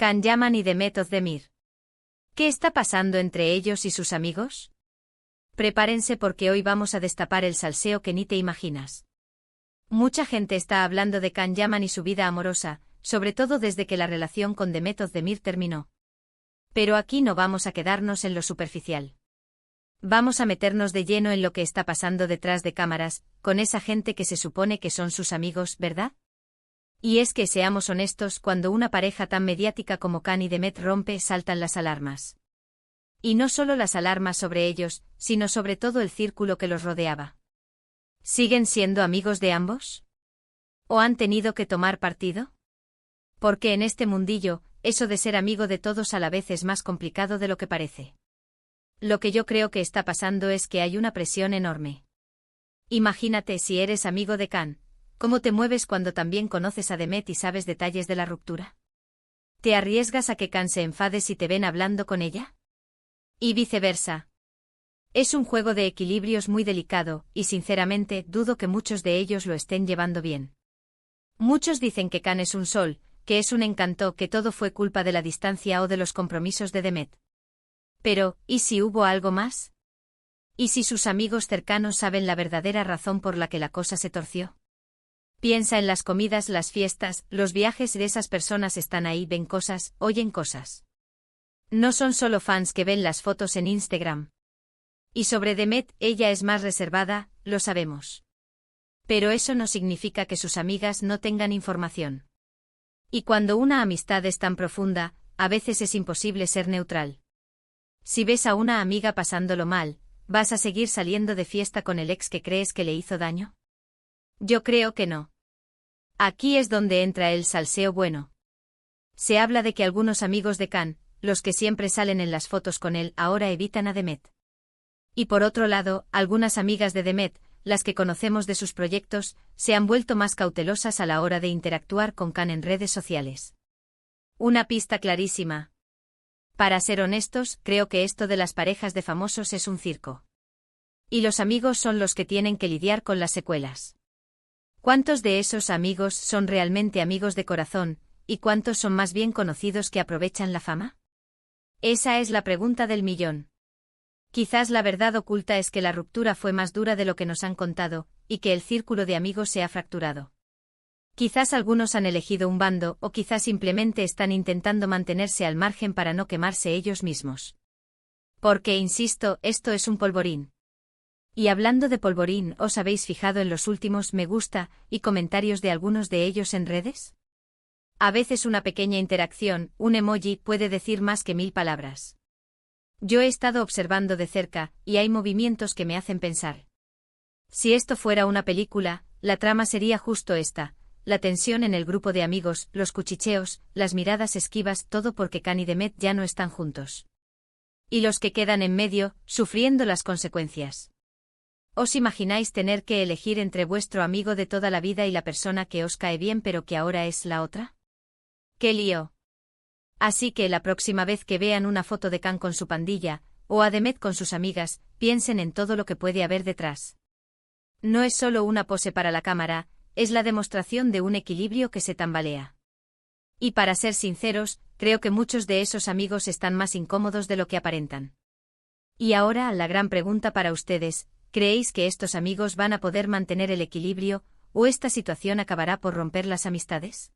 Can Yaman y Demet Özdemir. ¿Qué está pasando entre ellos y sus amigos? Prepárense porque hoy vamos a destapar el salseo que ni te imaginas. Mucha gente está hablando de Can Yaman y su vida amorosa, sobre todo desde que la relación con Demet Özdemir terminó. Pero aquí no vamos a quedarnos en lo superficial. Vamos a meternos de lleno en lo que está pasando detrás de cámaras, con esa gente que se supone que son sus amigos, ¿verdad? Y es que seamos honestos, cuando una pareja tan mediática como Can y Demet rompe, saltan las alarmas. Y no solo las alarmas sobre ellos, sino sobre todo el círculo que los rodeaba. ¿Siguen siendo amigos de ambos? ¿O han tenido que tomar partido? Porque en este mundillo, eso de ser amigo de todos a la vez es más complicado de lo que parece. Lo que yo creo que está pasando es que hay una presión enorme. Imagínate si eres amigo de Can, ¿cómo te mueves cuando también conoces a Demet y sabes detalles de la ruptura? ¿Te arriesgas a que Can se enfade si te ven hablando con ella? Y viceversa. Es un juego de equilibrios muy delicado, y sinceramente dudo que muchos de ellos lo estén llevando bien. Muchos dicen que Can es un sol, que es un encanto, que todo fue culpa de la distancia o de los compromisos de Demet. Pero, ¿y si hubo algo más? ¿Y si sus amigos cercanos saben la verdadera razón por la que la cosa se torció? Piensa en las comidas, las fiestas, los viajes de esas personas están ahí, ven cosas, oyen cosas. No son solo fans que ven las fotos en Instagram. Y sobre Demet, ella es más reservada, lo sabemos. Pero eso no significa que sus amigas no tengan información. Y cuando una amistad es tan profunda, a veces es imposible ser neutral. Si ves a una amiga pasándolo mal, ¿vas a seguir saliendo de fiesta con el ex que crees que le hizo daño? Yo creo que no. Aquí es donde entra el salseo bueno. Se habla de que algunos amigos de Can, los que siempre salen en las fotos con él, ahora evitan a Demet. Y por otro lado, algunas amigas de Demet, las que conocemos de sus proyectos, se han vuelto más cautelosas a la hora de interactuar con Can en redes sociales. Una pista clarísima. Para ser honestos, creo que esto de las parejas de famosos es un circo. Y los amigos son los que tienen que lidiar con las secuelas. ¿Cuántos de esos amigos son realmente amigos de corazón, y cuántos son más bien conocidos que aprovechan la fama? Esa es la pregunta del millón. Quizás la verdad oculta es que la ruptura fue más dura de lo que nos han contado, y que el círculo de amigos se ha fracturado. Quizás algunos han elegido un bando, o quizás simplemente están intentando mantenerse al margen para no quemarse ellos mismos. Porque, insisto, esto es un polvorín. Y hablando de polvorín, ¿os habéis fijado en los últimos me gusta y comentarios de algunos de ellos en redes? A veces una pequeña interacción, un emoji, puede decir más que 1000 palabras. Yo he estado observando de cerca, y hay movimientos que me hacen pensar. Si esto fuera una película, la trama sería justo esta: la tensión en el grupo de amigos, los cuchicheos, las miradas esquivas, todo porque Can y Demet ya no están juntos. Y los que quedan en medio, sufriendo las consecuencias. ¿Os imagináis tener que elegir entre vuestro amigo de toda la vida y la persona que os cae bien pero que ahora es la otra? ¡Qué lío! Así que la próxima vez que vean una foto de Can con su pandilla, o a Demet con sus amigas, piensen en todo lo que puede haber detrás. No es solo una pose para la cámara, es la demostración de un equilibrio que se tambalea. Y para ser sinceros, creo que muchos de esos amigos están más incómodos de lo que aparentan. Y ahora la gran pregunta para ustedes: ¿creéis que estos amigos van a poder mantener el equilibrio, o esta situación acabará por romper las amistades?